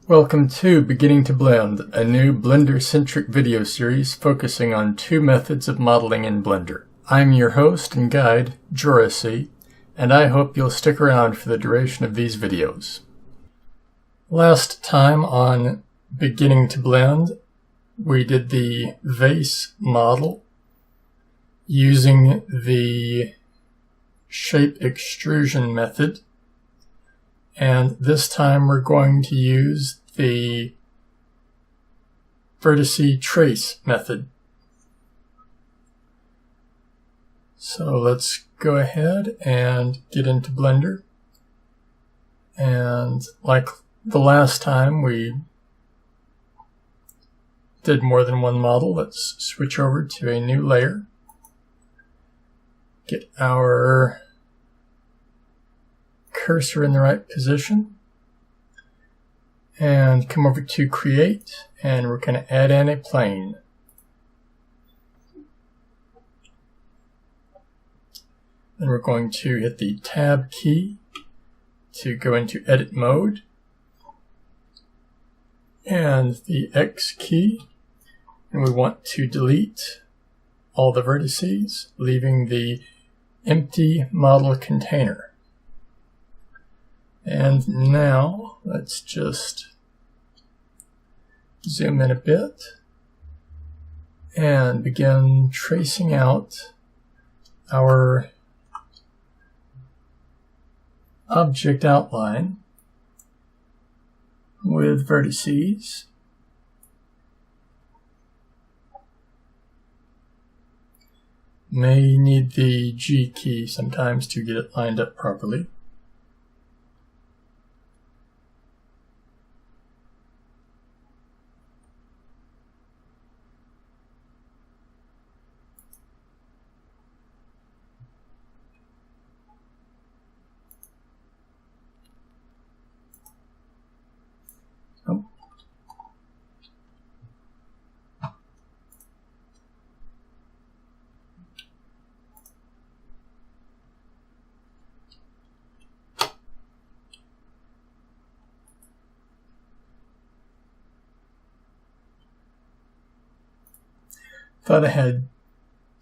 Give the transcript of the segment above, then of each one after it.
Welcome to Beginning to Blend, a new Blender-centric video series focusing on two methods of modeling in Blender. I'm your host and guide, JoRaSe, and I hope you'll stick around for the duration of these videos. Last time on Beginning to Blend, we did the Vase model using the shape extrusion method. And this time we're going to use the Vertice Trace Method. So let's go ahead and get into Blender. And like the last time we did more than one model, let's switch over to a new layer. Get our cursor in the right position and come over to create, and we're going to add in a plane. Then we're going to hit the tab key to go into edit mode and the X key, and we want to delete all the vertices, leaving the empty model container. And now let's just zoom in a bit and begin tracing out our object outline with vertices. May need the G key sometimes to get it lined up properly. Thought I had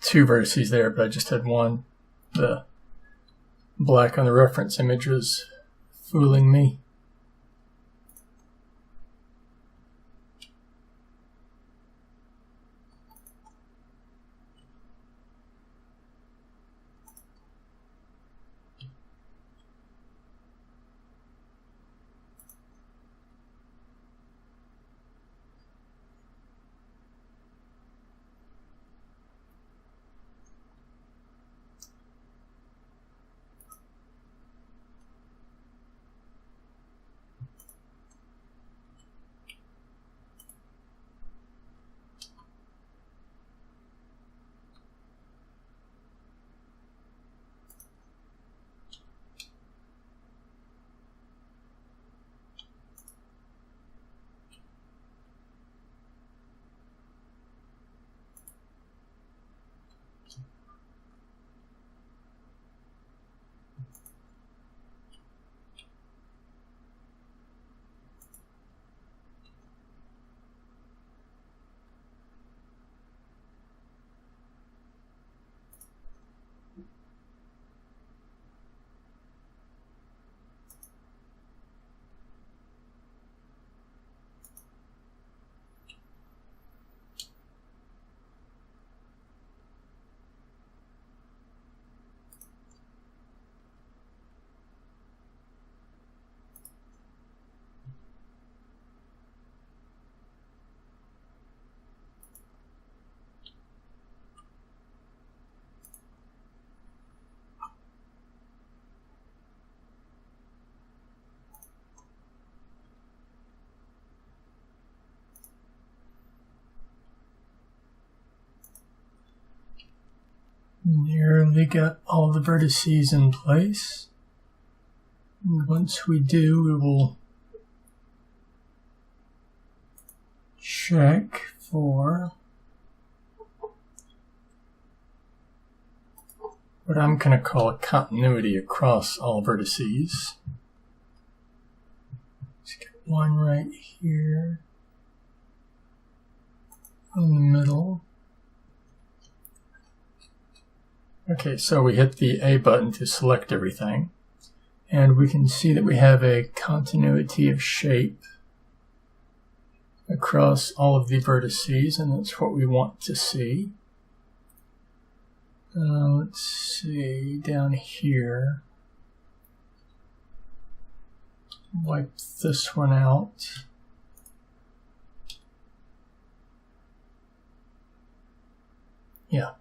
two vertices there, but I just had one. The black on the reference image was fooling me. Nearly got all the vertices in place. And once we do, we will check for what I'm going to call a continuity across all vertices. Just get one right here in the middle. Okay, so we hit the A button to select everything, and we can see that we have a continuity of shape across all of the vertices, and that's what we want to see. Let's see, down here, wipe this one out. Yeah.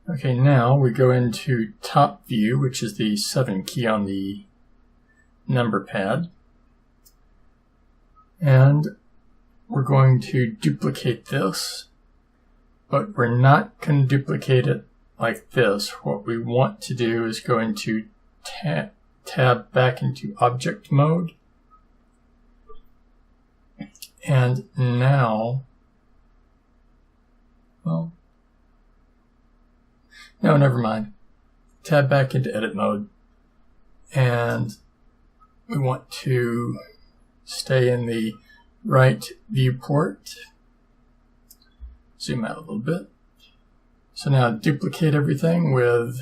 Okay, now we go into top view, which is the 7 key on the number pad. And we're going to duplicate this, but we're not going to duplicate it like this. What we want to do is go into tab back into object mode. And now, well, no, never mind. Tab back into edit mode. And we want to stay in the right viewport. Zoom out a little bit. So now duplicate everything with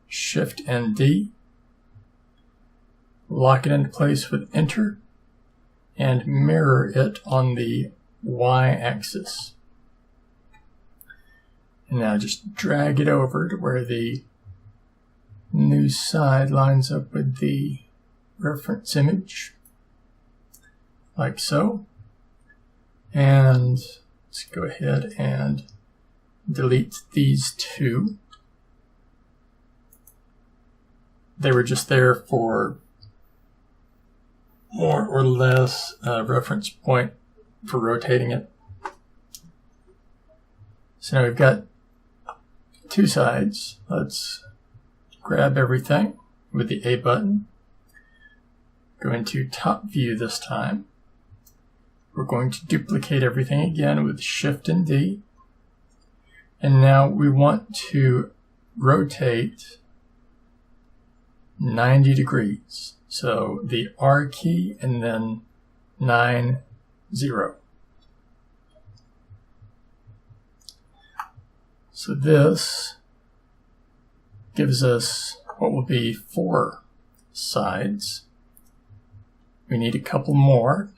Shift and D. Lock it into place with Enter. And mirror it on the Y-axis. And now just drag it over to where the new side lines up with the reference image, like so. And let's go ahead and delete these two. They were just there for more or less reference point for rotating it. So now we've got two sides. Let's grab everything with the A button. Go into top view this time. We're going to duplicate everything again with Shift and D. And now we want to rotate 90 degrees. So the R key and then 9, 0. So this gives us what will be 4 sides. We need a couple more.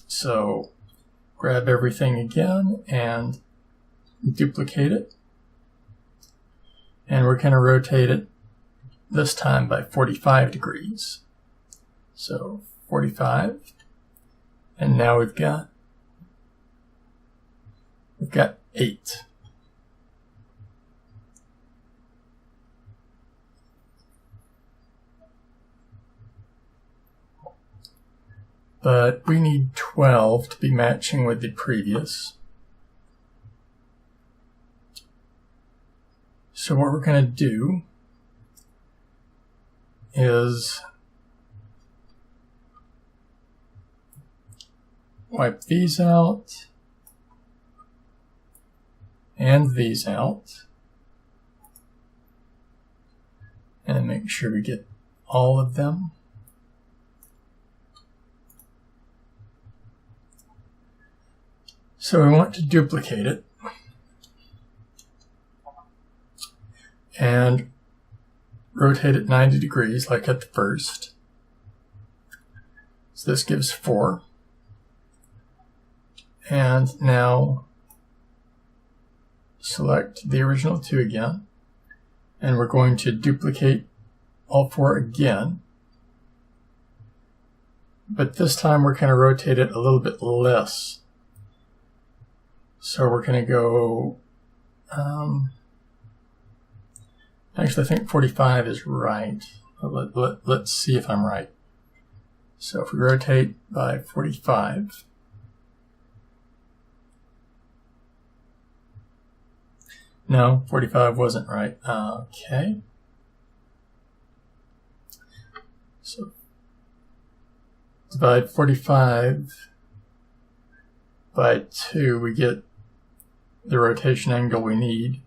So grab everything again and duplicate it. And we're going to rotate it this time by 45 degrees. So 45. And now we've got 8. But we need 12 to be matching with the previous. So what we're going to do is wipe these out and these out, and make sure we get all of them. So we want to duplicate it and rotate it 90 degrees like at the first. So this gives 4. And now select the original 2 again, and we're going to duplicate all 4 again. But this time we're going to rotate it a little bit less. So we're going to go, actually I think 45 is right. Let's see if I'm right. So if we rotate by 45, no, 45 wasn't right. Okay. So divide 45 by 2, we get the rotation angle we need,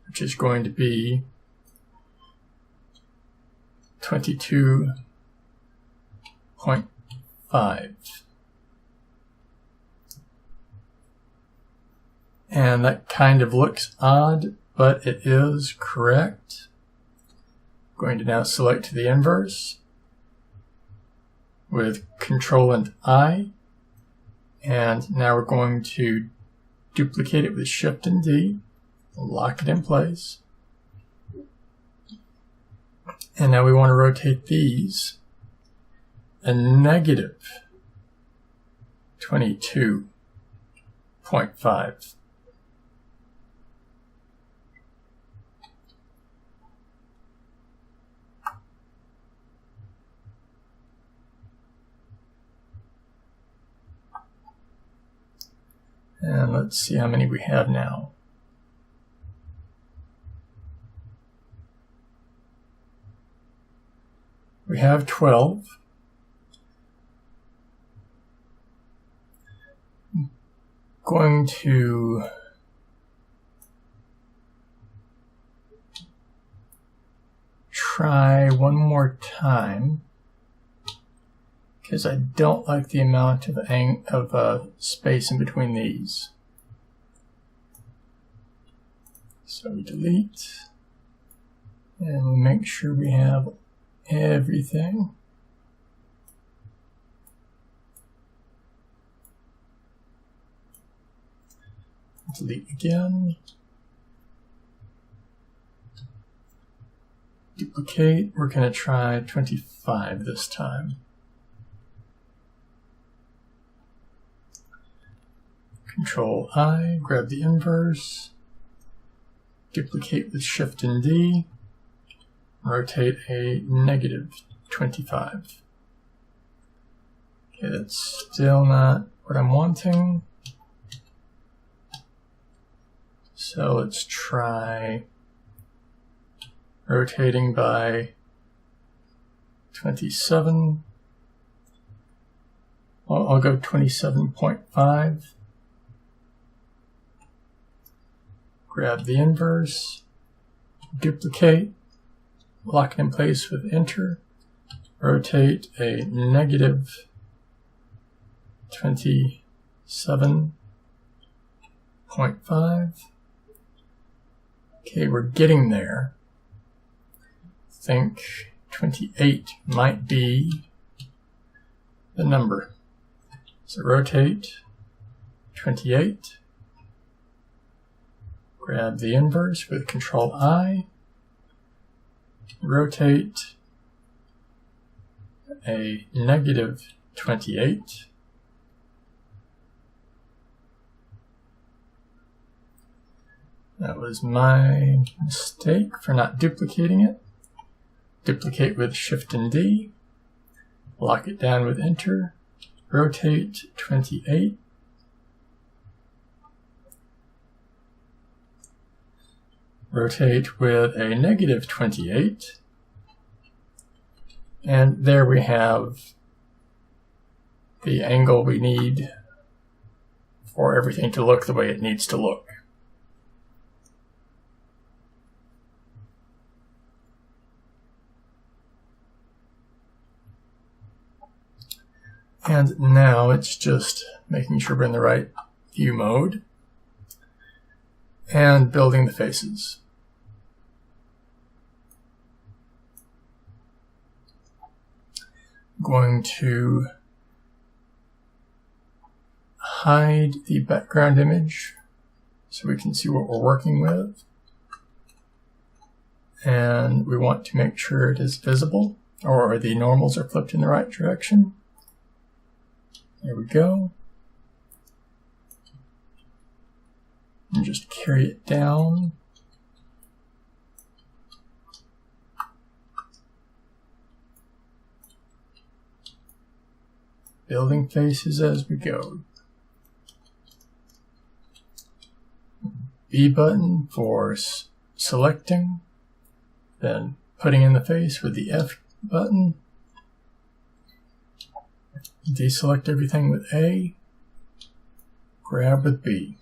which is going to be 22.5. 0.5. And that kind of looks odd, but it is correct. I'm going to now select the inverse with Control and I. And now we're going to duplicate it with Shift and D, lock it in place. And now we want to rotate these a negative 22.5. And let's see how many we have now. We have 12. I'm going to try one more time because I don't like the amount of space in between these. So we delete, and we make sure we have everything. Delete again. Duplicate. We're going to try 25 this time. Control I, grab the inverse, duplicate with Shift and D, rotate a negative 25. Okay, that's still not what I'm wanting. So let's try rotating by 27. Well, I'll go 27.5. Grab the inverse, duplicate, lock it in place with Enter, rotate a negative 27.5. Okay, we're getting there. I think 28 might be the number. So rotate 28. Grab the inverse with Control I, rotate a negative 28. That was my mistake for not duplicating it. Duplicate with Shift and D, lock it down with Enter, rotate 28. Rotate with a negative 28, and there we have the angle we need for everything to look the way it needs to look. And now it's just making sure we're in the right view mode and building the faces. Going to hide the background image so we can see what we're working with. And we want to make sure it is visible, or the normals are flipped in the right direction. There we go. And just carry it down. Building faces as we go. B button for selecting, then putting in the face with the F button. Deselect everything with A, grab with B.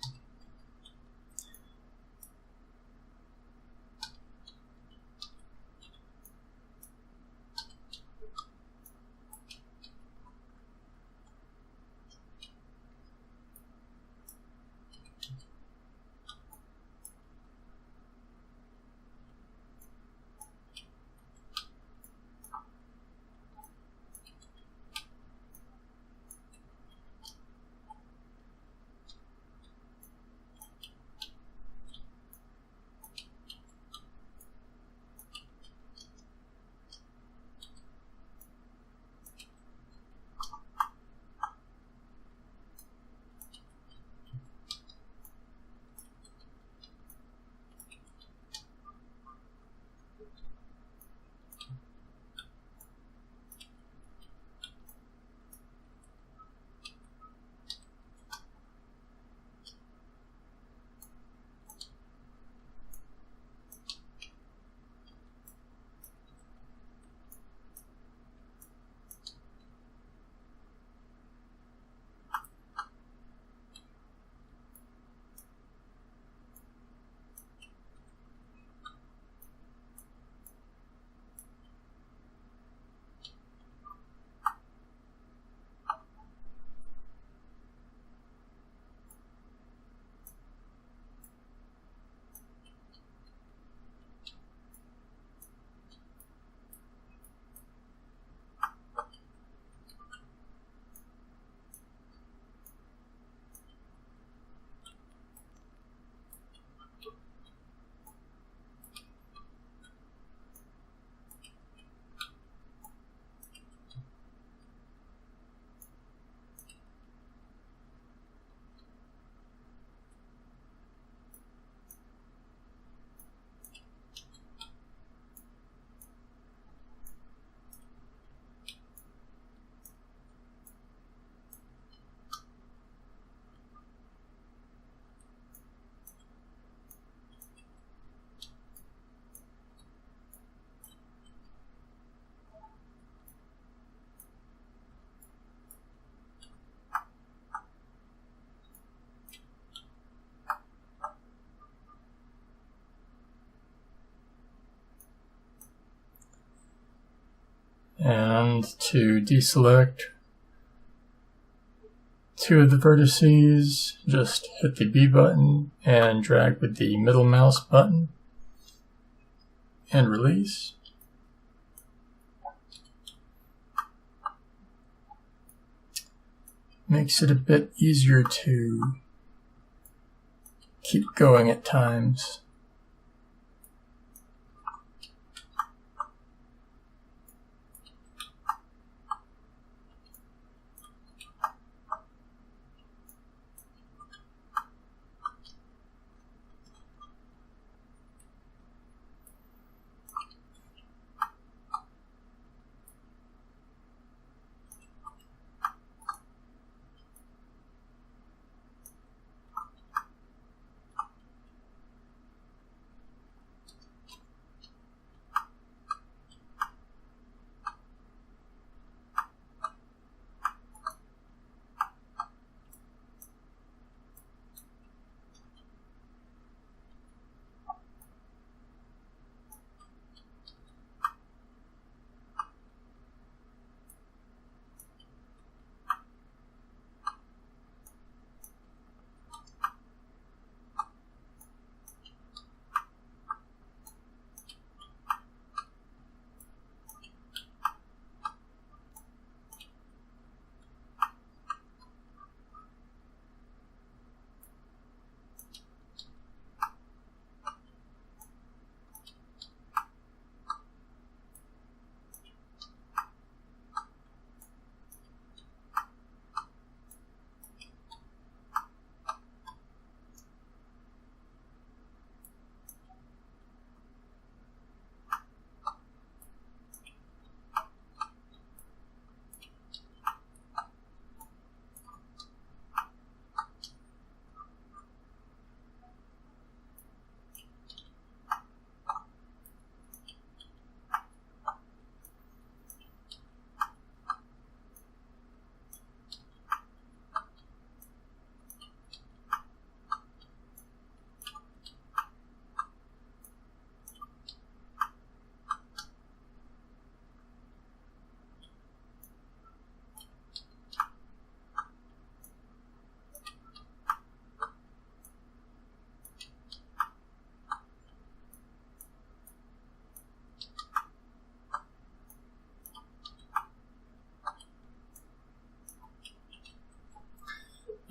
And to deselect two of the vertices, just hit the B button and drag with the middle mouse button and release. Makes it a bit easier to keep going at times.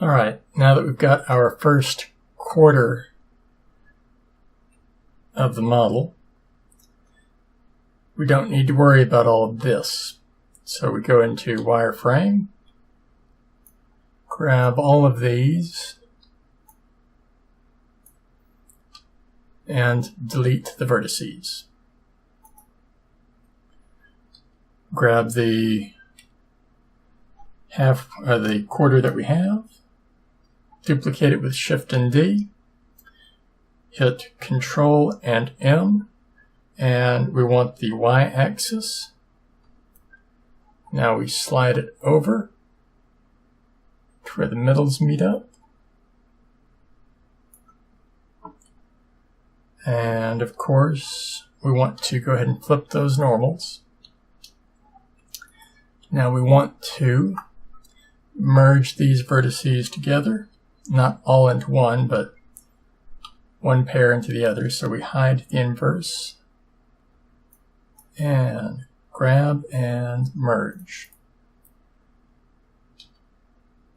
Alright, now that we've got our first quarter of the model, we don't need to worry about all of this. So we go into wireframe, grab all of these, and delete the vertices. Grab the the quarter that we have, duplicate it with Shift and D, hit Control and M, and we want the Y-axis. Now we slide it over to where the middles meet up. And of course, we want to go ahead and flip those normals. Now we want to merge these vertices together, not all into one, but one pair into the other. So we hide the inverse and grab and merge.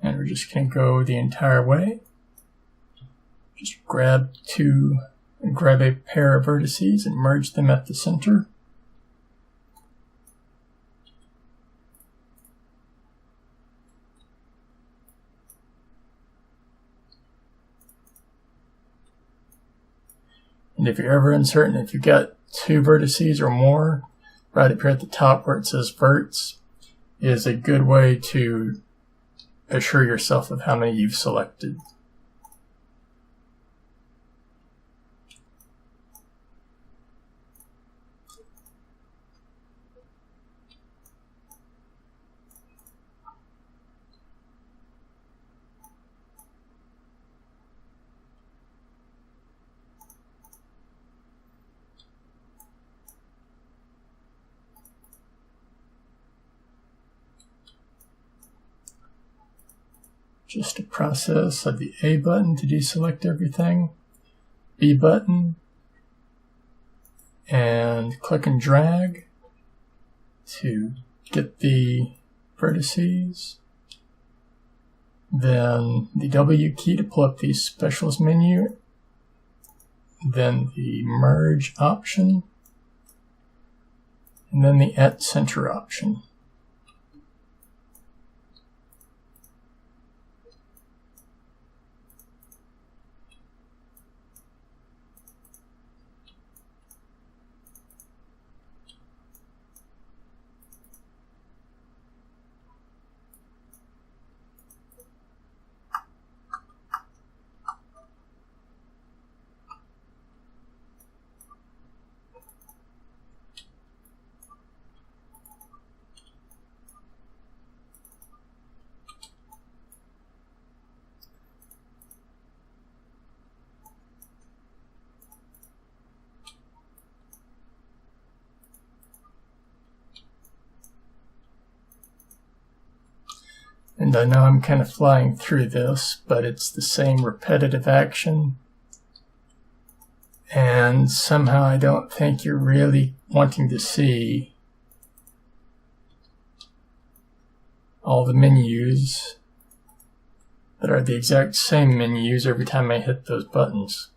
And we're just going to go the entire way. Just grab a pair of vertices and merge them at the center. And if you're ever uncertain if you've got two vertices or more, right up here at the top where it says verts is a good way to assure yourself of how many you've selected. just a process of the A button to deselect everything, B button, and click and drag to get the vertices, then the W key to pull up the specials menu, then the merge option, and then the at center option. And I know I'm kind of flying through this, but it's the same repetitive action. And somehow I don't think you're really wanting to see all the menus that are the exact same menus every time I hit those buttons.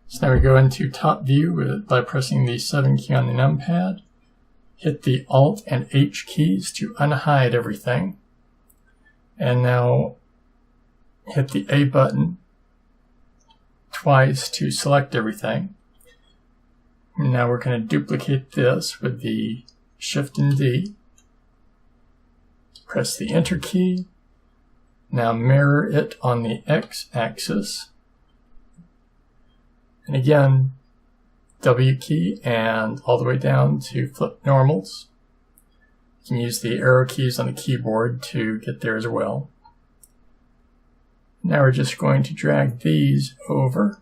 So now we go into top view by pressing the 7 key on the numpad. Hit the Alt and H keys to unhide everything. And now hit the A button twice to select everything. And now we're going to duplicate this with the Shift and D. Press the Enter key. Now mirror it on the X axis. And again, W key and all the way down to flip normals. You can use the arrow keys on the keyboard to get there as well. Now we're just going to drag these over.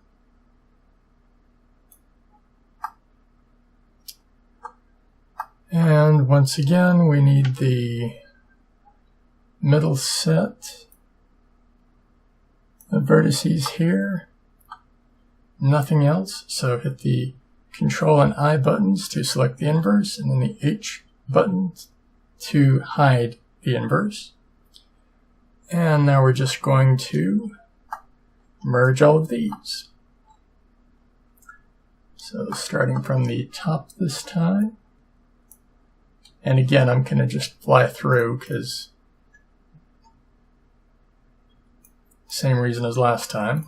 And once again, we need the middle set of vertices here. Nothing else, so hit the Control and I buttons to select the inverse, and then the H button to hide the inverse. And now we're just going to merge all of these. So starting from the top this time. And again, I'm going to just fly through because same reason as last time.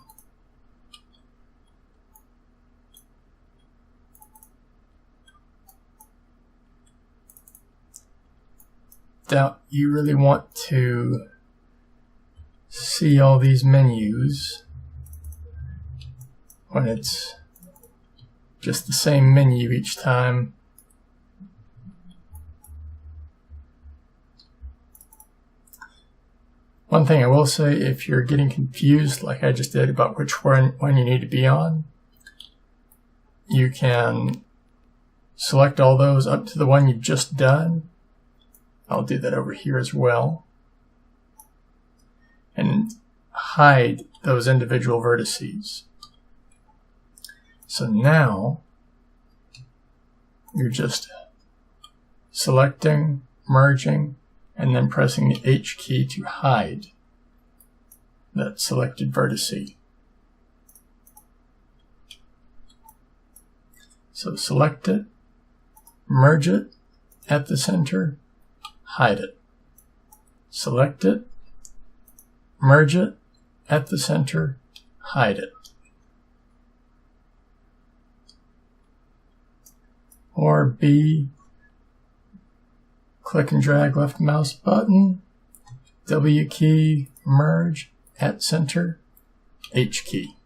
Doubt you really want to see all these menus when it's just the same menu each time. One thing I will say, if you're getting confused like I just did about which one you need to be on, you can select all those up to the one you've just done. I'll do that over here as well. And hide those individual vertices. So now you're just selecting, merging, and then pressing the H key to hide that selected vertice. So select it, merge it at the center, hide it. Select it, merge it at the center, hide it. Or B, click and drag left mouse button, W key, merge, at center, H key.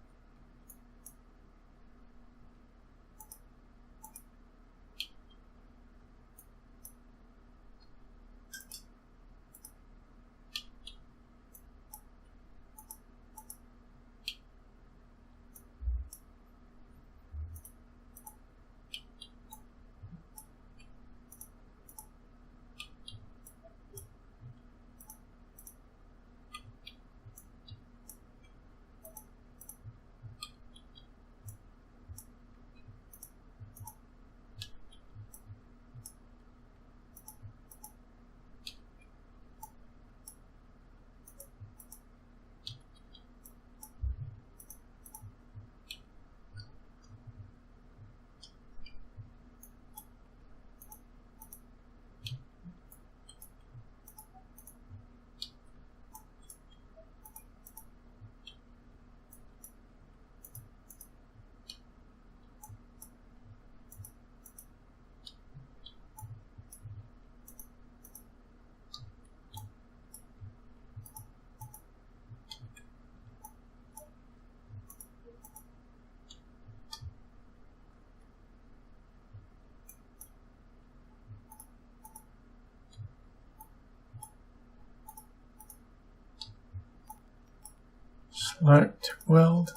select, weld.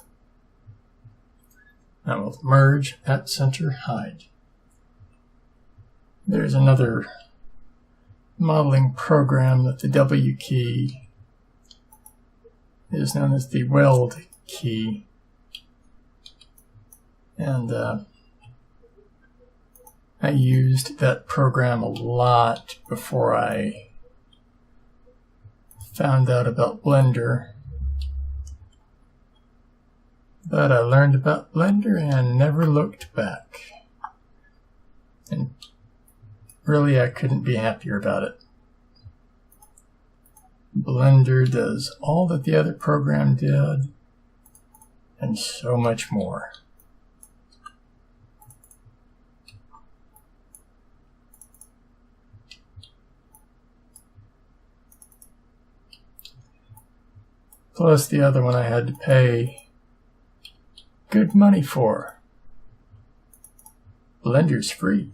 Now we'll merge, at center, hide. There's another modeling program that the W key is known as the weld key. And I used that program a lot before I found out about Blender. But I learned about Blender and never looked back. And really, I couldn't be happier about it. Blender does all that the other program did, and so much more. Plus the other one I had to pay good money for. Blender's free.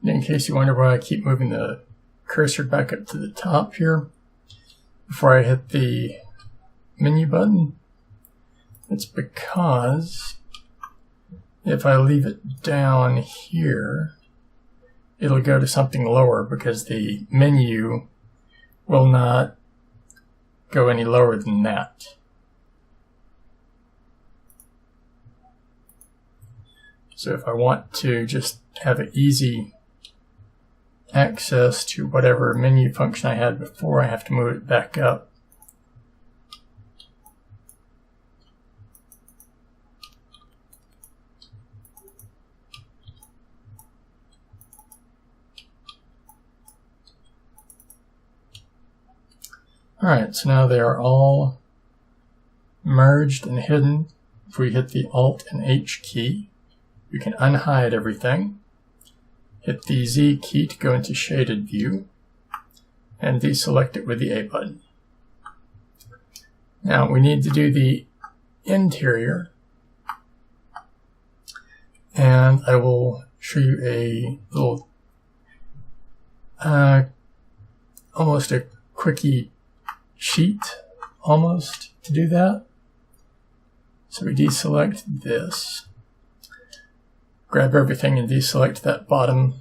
In case you wonder why I keep moving the cursor back up to the top here before I hit the menu button, it's because if I leave it down here, it'll go to something lower because the menu will not go any lower than that. So if I want to just have an easy access to whatever menu function I had before, I have to move it back up. Alright, so now they are all merged and hidden. If we hit the Alt and H key, we can unhide everything. Hit the Z key to go into shaded view, and deselect it with the A button. Now we need to do the interior, and I will show you a little, almost a quickie sheet, almost, to do that. So we deselect this. Grab everything and deselect that bottom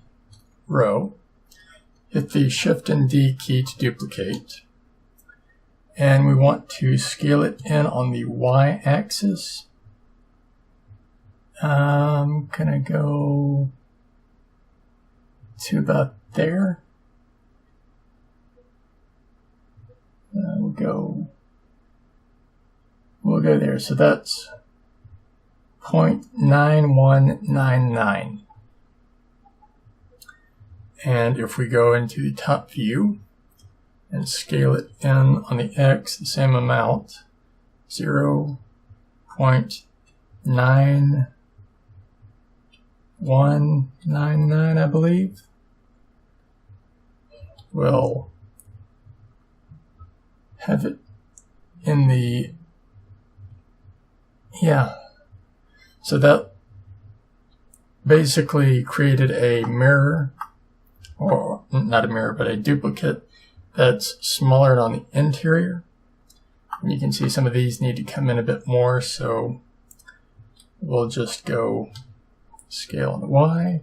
row. Hit the Shift and D key to duplicate. And we want to scale it in on the Y axis. I'm gonna go to about there. We'll go there. So that's 0.9199. And if we go into the top view and scale it in on the X the same amount, 0.9199, I believe, we'll have it in the, yeah. So that basically created a mirror, or not a mirror, but a duplicate that's smaller on the interior. And you can see some of these need to come in a bit more, so we'll just go scale on the Y.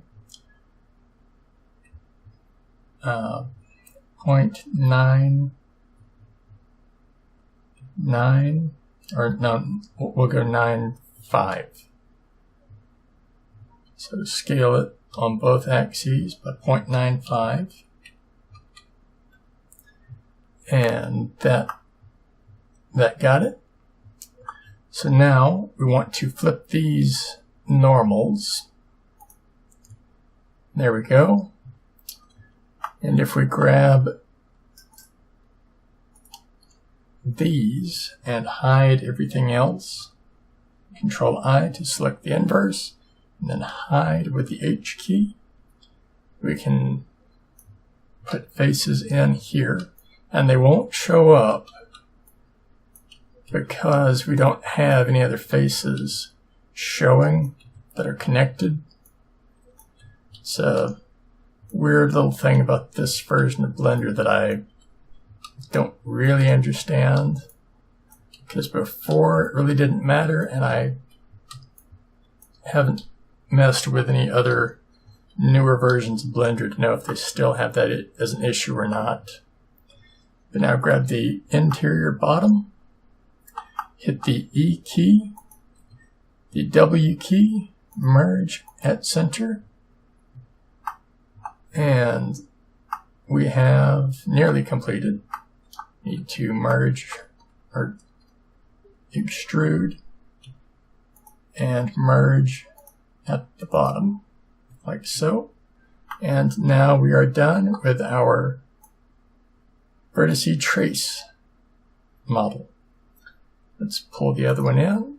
0.99, or no, we'll go 9.5. So scale it on both axes by 0.95. And that got it. So now we want to flip these normals. There we go. And if we grab these and hide everything else. Control I to select the inverse, and then hide with the H key. We can put faces in here, and they won't show up because we don't have any other faces showing that are connected. It's a weird little thing about this version of Blender that I don't really understand, because before it really didn't matter, and I haven't messed with any other newer versions of Blender to know if they still have that as an issue or not. But now grab the interior bottom, hit the E key, the W key, merge at center, and we have nearly completed. Need to merge or extrude and merge at the bottom, like so. And now we are done with our Vertice Trace model. Let's pull the other one in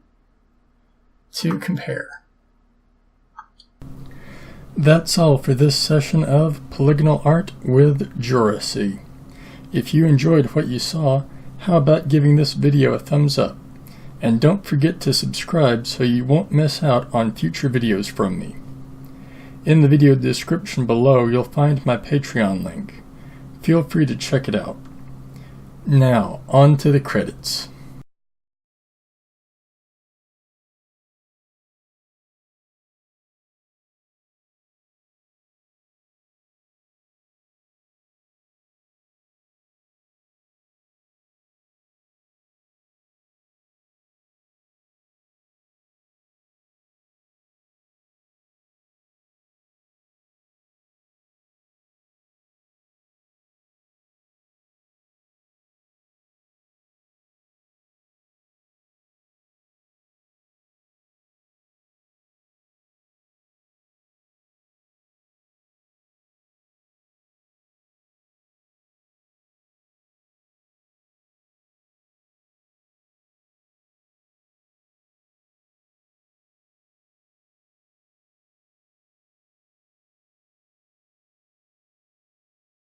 to compare. That's all for this session of Polygonal Art with JoRaSe. If you enjoyed what you saw, how about giving this video a thumbs up? And don't forget to subscribe so you won't miss out on future videos from me. In the video description below, you'll find my Patreon link. Feel free to check it out. Now, on to the credits.